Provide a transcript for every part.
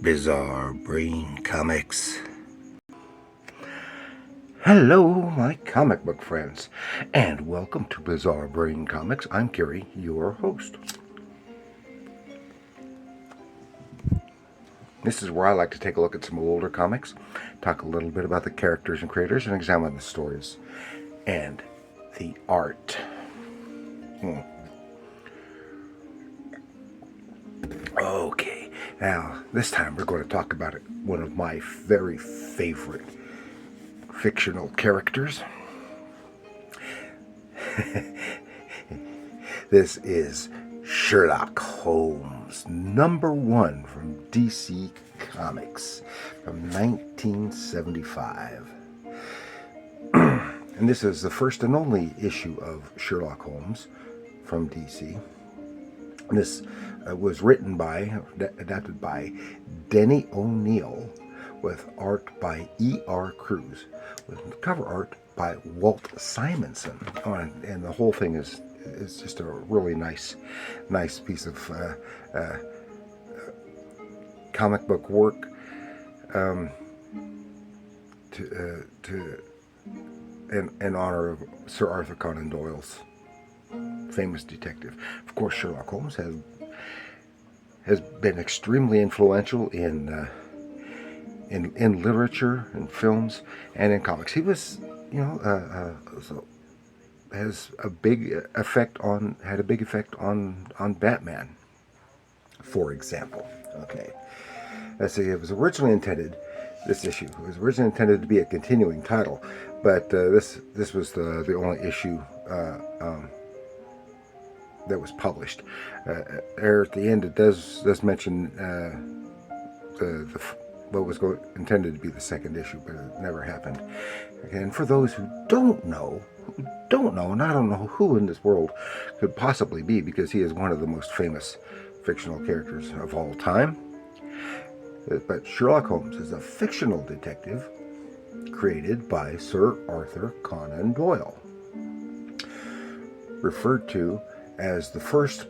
Bizarre Brain Comics. Hello, my comic book friends, and welcome to Bizarre Brain Comics. I'm Kerry, your host. This is where I like to take a look at some older comics, talk a little bit about the characters and creators, and examine the stories and the art. Okay, now this time we're going to talk about one of my very favorite fictional characters. This is Sherlock Holmes, #1 from DC Comics from 1975. And this is the first and only issue of Sherlock Holmes from DC. This was adapted by Denny O'Neil, with art by E.R. Cruz, with cover art by Walt Simonson. And the whole thing is just a really nice piece of comic book work in honor of Sir Arthur Conan Doyle's famous detective. Of course, Sherlock Holmes has been extremely influential in literature and films and in comics. He was, had a big effect on Batman, for example. Okay, let's see. This issue was originally intended to be a continuing title, but this was the only issue that was published. There at the end, it does mention what was intended to be the second issue, but it never happened. And for those who don't know, and I don't know who in this world could possibly be, because he is one of the most famous fictional characters of all time. But Sherlock Holmes is a fictional detective created by Sir Arthur Conan Doyle, referred to as the first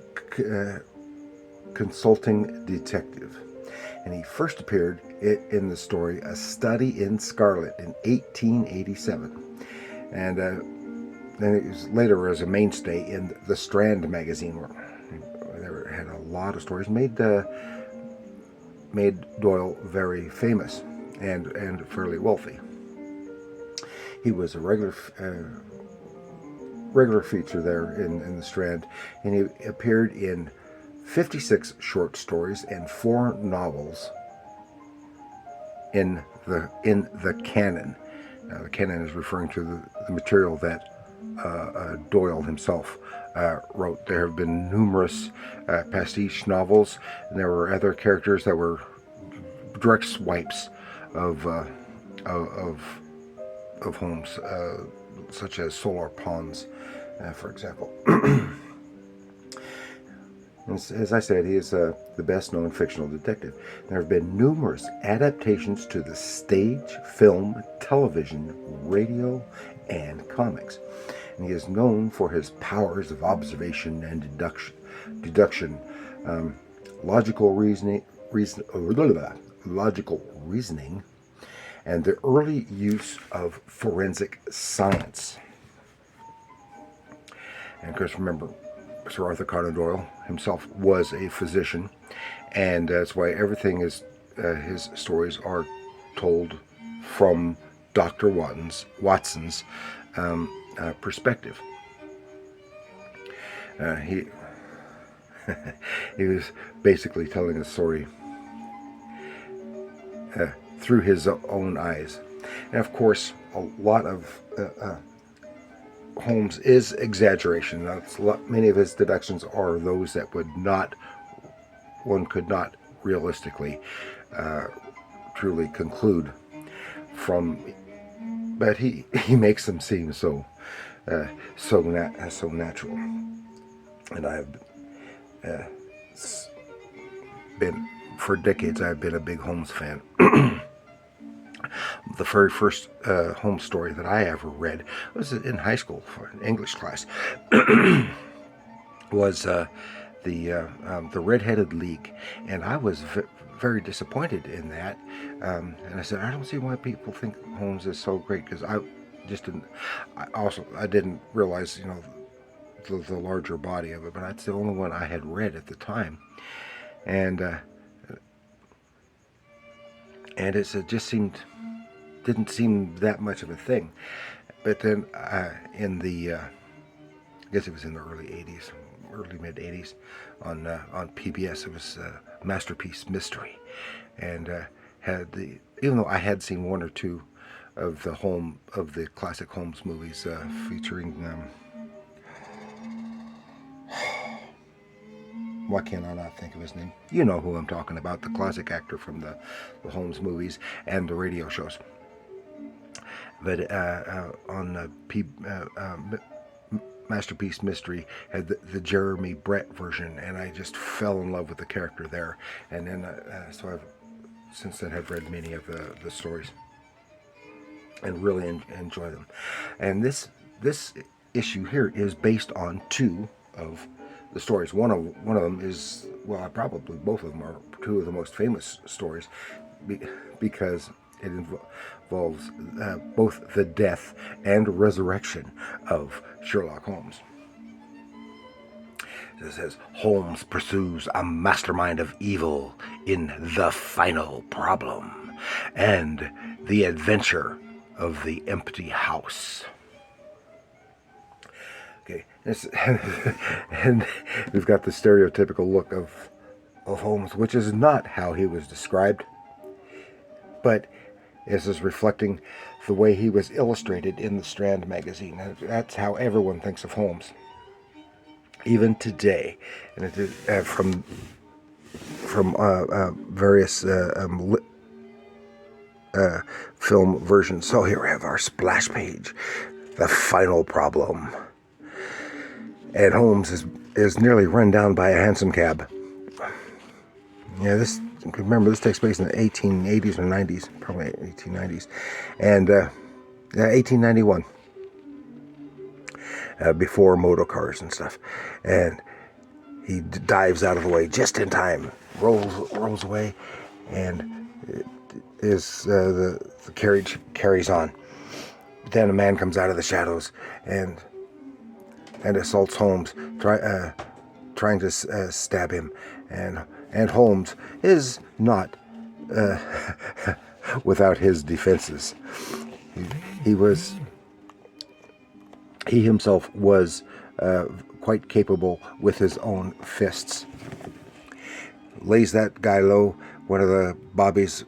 consulting detective. And he first appeared in the story A Study in Scarlet in 1887. And then it was later as a mainstay in the Strand magazine, where they had a lot of stories, made Doyle very famous and fairly wealthy. He was a regular feature there in the Strand, and he appeared in 56 short stories and 4 novels in the canon. Now, the canon is referring to the material that Doyle himself wrote. There have been numerous pastiche novels, and there were other characters that were direct swipes of Holmes, such as Solar Pawns, for example. As I said, he is the best-known fictional detective. There have been numerous adaptations to the stage, film, television, radio, and comics. And he is known for his powers of observation and deduction, logical reasoning, and the early use of forensic science. And of course, remember, Sir Arthur Conan Doyle himself was a physician, and that's why everything is his stories are told from Dr. Watson's perspective. He was basically telling a story through his own eyes, and of course, a lot of Holmes is exaggeration. Many of his deductions are those that one could not realistically truly conclude from, but he makes them seem so natural. And I've been, for decades, I've been a big Holmes fan. The very first Holmes story that I ever read was in high school for an English class. Was the Red-Headed League, and I was very disappointed in that. And I said, I don't see why people think Holmes is so great, because I just didn't. I didn't realize, the larger body of it, but that's the only one I had read at the time, and it just didn't seem that much of a thing. But then in the I guess it was in the early mid 80s, on PBS, it was Masterpiece Mystery, and even though I had seen one or two of the classic Holmes movies featuring why can't I not think of his name? You know who I'm talking about, the classic actor from the Holmes movies and the radio shows. But on Masterpiece Mystery had the Jeremy Brett version, and I just fell in love with the character there. And then so I've since then have read many of the stories and really enjoy them. And this issue here is based on two of the stories. One of them is, well, probably both of them are two of the most famous stories, because it involves both the death and resurrection of Sherlock Holmes. It says, Holmes pursues a mastermind of evil in The Final Problem and The Adventure of the Empty House. Okay, and we've got the stereotypical look of Holmes, which is not how he was described, but this is reflecting the way he was illustrated in the Strand magazine. That's how everyone thinks of Holmes, even today. And it is from various film versions. So here we have our splash page, The Final Problem. And Holmes is nearly run down by a hansom cab. Yeah, remember, this takes place in the 1880s or 90s, probably 1890s, and 1891, before motor cars and stuff. And he dives out of the way just in time, rolls away, and the carriage carries on. Then a man comes out of the shadows and assaults Holmes, trying to stab him, and Holmes is not without his defenses. He himself was quite capable with his own fists. Lays that guy low. One of the Bobby's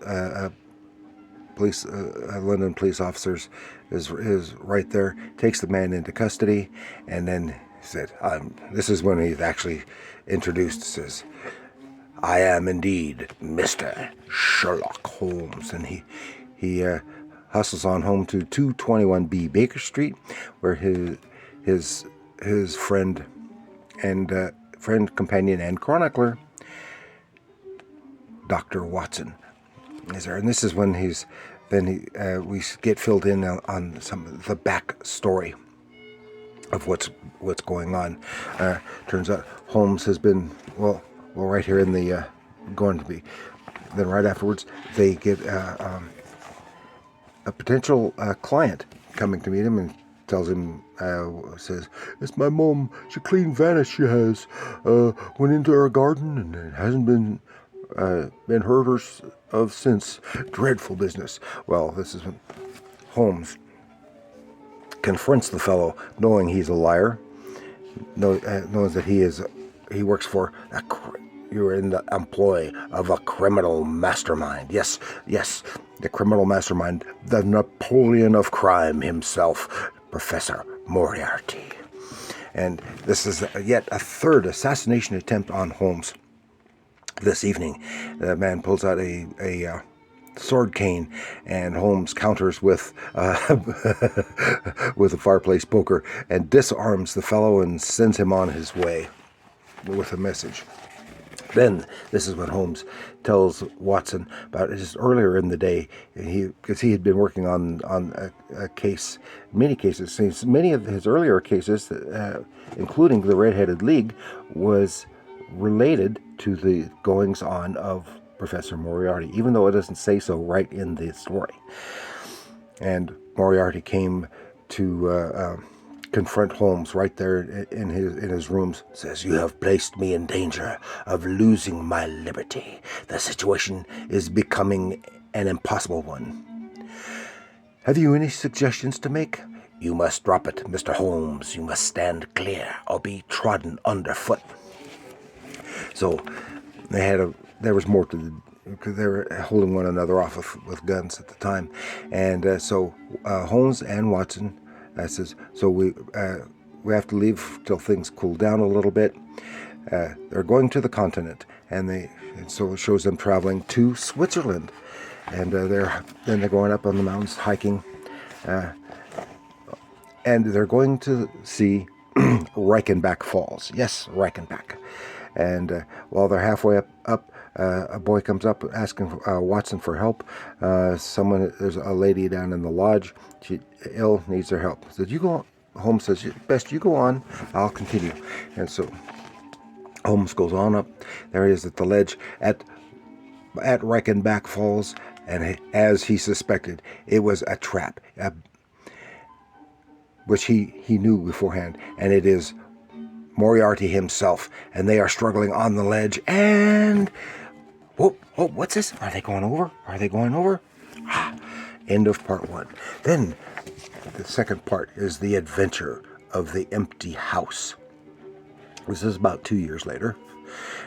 London police officers is right there, takes the man into custody, and then said, this is when he's actually introduced, says, I am indeed Mr. Sherlock Holmes. And he hustles on home to 221B Baker Street, where his friend and companion and chronicler, Dr. Watson, is there. And this is when we get filled in on some of the backstory of what's going on. Turns out Holmes has been, well, right here in the going to be. Then right afterwards, they get a potential client coming to meet him and tells him, says, it's my mom. It's a clean vanish she has. Went into her garden and it hasn't been heard of since. Dreadful business. Well, this is when Holmes confronts the fellow, knowing he's a liar, knows that he works for you're in the employ of a criminal mastermind. Yes, the criminal mastermind, the Napoleon of crime himself, Professor Moriarty. And this is yet a third assassination attempt on Holmes this evening. The man pulls out a sword cane, and Holmes counters with with a fireplace poker and disarms the fellow and sends him on his way with a message. Then this is when Holmes tells Watson about just earlier in the day, because he had been working on a case, many cases. Since many of his earlier cases, including the Red-Headed League, was related to the goings on of Professor Moriarty, even though it doesn't say so right in the story. And Moriarty came to confront Holmes right there in his rooms. Says, "You have placed me in danger of losing my liberty. The situation is becoming an impossible one. Have you any suggestions to make?" "You must drop it, Mr. Holmes. You must stand clear or be trodden underfoot." So there was more to the, because they were holding one another off with guns at the time. And so Holmes and Watson says, "So we have to leave till things cool down a little bit." They're going to the continent, and so it shows them traveling to Switzerland. And they're going up on the mountains hiking, and they're going to see Reichenbach Falls. Yes, Reichenbach. And while they're halfway up, a boy comes up asking Watson for help. There's a lady down in the lodge. She ill, needs their help. Says, "You go on." Holmes says, "Best you go on. I'll continue." And so Holmes goes on up. There he is at the ledge at Reichenbach Falls. And as he suspected, it was a trap, which he knew beforehand. And it is Moriarty himself. And they are struggling on the ledge. And, what's this? Are they going over? Are they going over? End of part 1. Then, the second part is the adventure of the empty house. This is about 2 years later.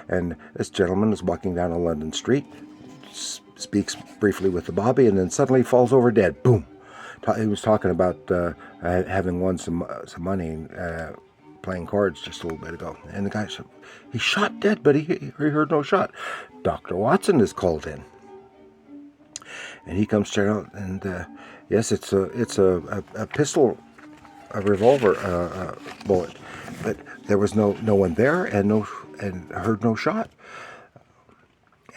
And this gentleman is walking down a London street, speaks briefly with the bobby, and then suddenly falls over dead. Boom. He was talking about having won some money playing cards just a little bit ago. And the guy said, "He's shot dead, but he heard no shot." Dr. Watson is called in. And he comes straight out, and yes, it's a pistol, a revolver bullet. But there was no one there, and heard no shot.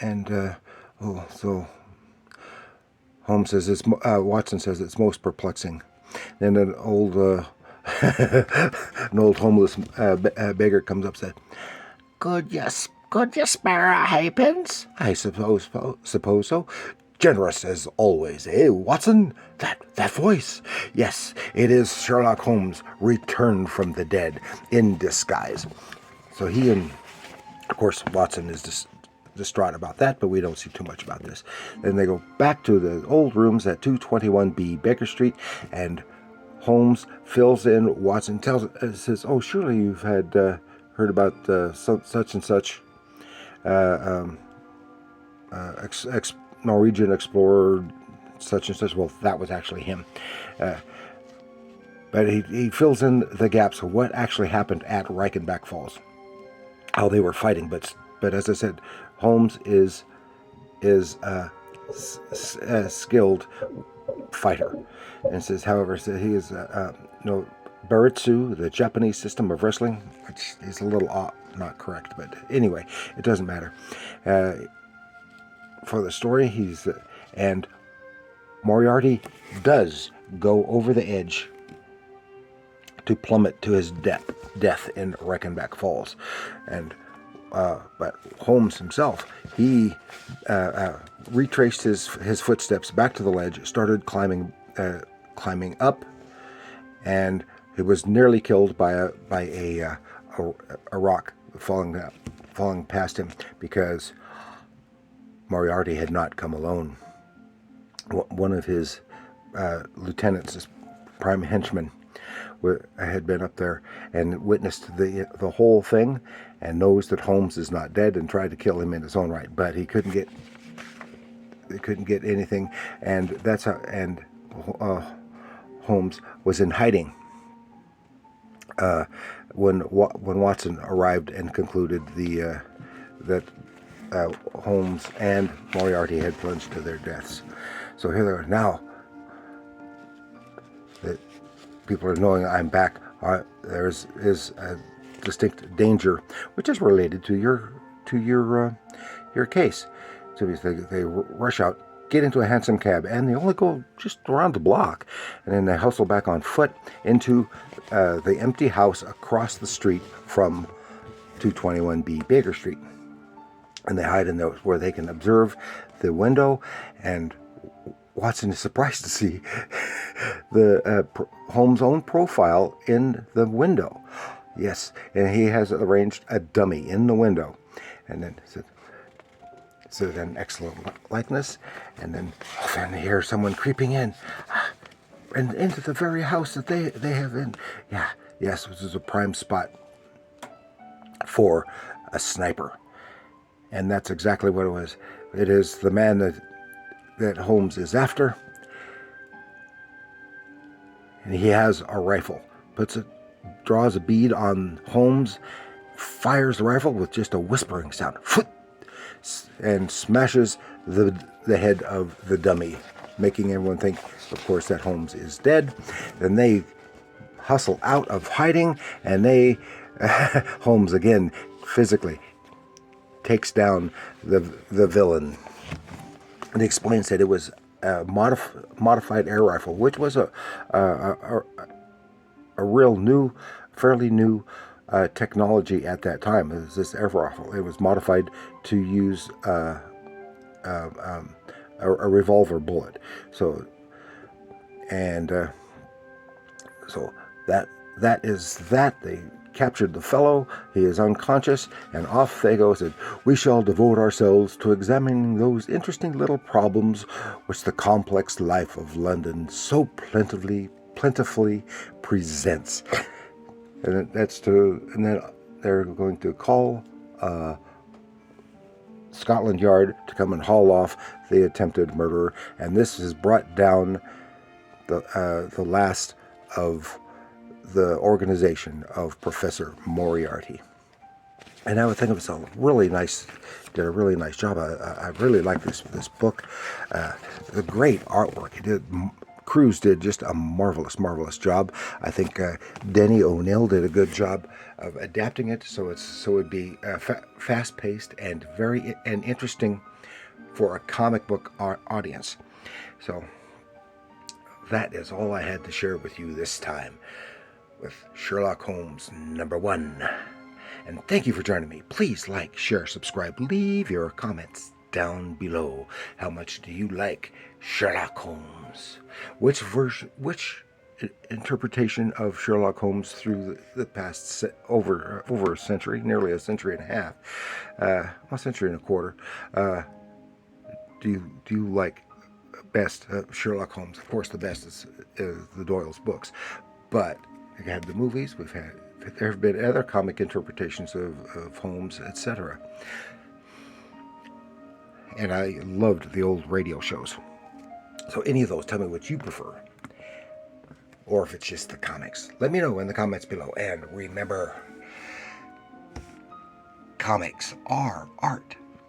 And so Holmes says Watson says it's most perplexing. Then an old homeless beggar comes up and said, Could you spare a halfpence?" "I suppose so." "Generous as always, eh, Watson? That voice. Yes, it is Sherlock Holmes returned from the dead in disguise." So he and, of course, Watson is distraught about that, but we don't see too much about this. Then they go back to the old rooms at 221B Baker Street, and Holmes fills in. Watson says, "Oh, surely you've had heard about such and such Norwegian explorer, such and such." Well, that was actually him. But he fills in the gaps of what actually happened at Reichenbach Falls, how they were fighting. But as I said, Holmes is a skilled fighter, and says, however, he is Baritsu, the Japanese system of wrestling, which is a little not correct, but anyway, it doesn't matter. For the story, and Moriarty does go over the edge to plummet to his death in Reichenbach Falls, but Holmes himself, he retraced his footsteps back to the ledge, started climbing up, and he was nearly killed by a rock falling past him, because Moriarty had not come alone. One of his lieutenants, his prime henchman, had been up there and witnessed the whole thing, and knows that Holmes is not dead, and tried to kill him in his own right, but he couldn't get anything, and that's how. And Holmes was in hiding when Watson arrived and concluded that Holmes and Moriarty had plunged to their deaths. So here they are now. That people are knowing I'm back. There is a distinct danger, which is related to your case. So they rush out, get into a hansom cab, and they only go just around the block, and then they hustle back on foot into the empty house across the street from 221B Baker Street. and they hide in those where they can observe the window. And Watson is surprised to see the Holmes' own profile in the window. Yes, and he has arranged a dummy in the window, and then so then excellent likeness, and then they hear someone creeping in, and into the very house that they have in. Yeah, yes, this is a prime spot for a sniper, and that's exactly what it was. It is the man that Holmes is after, and he has a rifle. Draws a bead on Holmes, fires the rifle with just a whispering sound, and smashes the head of the dummy, making everyone think, of course, that Holmes is dead. Then they hustle out of hiding, and Holmes again physically takes down the villain. And he explains that it was a modified air rifle, which was a real new, fairly new technology at that time. It was this air rifle. It was modified to use a revolver bullet. So that is that. They captured the fellow. He is unconscious, and off they go. Said, "We shall devote ourselves to examining those interesting little problems which the complex life of London so plentifully presents." And then they're going to call Scotland Yard to come and haul off the attempted murderer, and this has brought down the last of the organization of Professor Moriarty. And I would think it was did a really nice job. I really like this book. The great artwork. Cruz did just a marvelous job. I think Denny O'Neill did a good job of adapting it, so it'd be fast-paced and very interesting for a comic book audience. So that is all I had to share with you this time with Sherlock Holmes #1. And thank you for joining me. Please like, share, subscribe, leave your comments down below. How much do you like Sherlock Holmes? Which interpretation of Sherlock Holmes through the past over a century, nearly a century and a half, a century and a quarter, do you like best? Sherlock Holmes, of course, the best is the Doyle's books, but we had the movies. There have been other comic interpretations of Holmes, etc. And I loved the old radio shows. So any of those, tell me what you prefer. Or if it's just the comics. Let me know in the comments below. And remember, comics are art.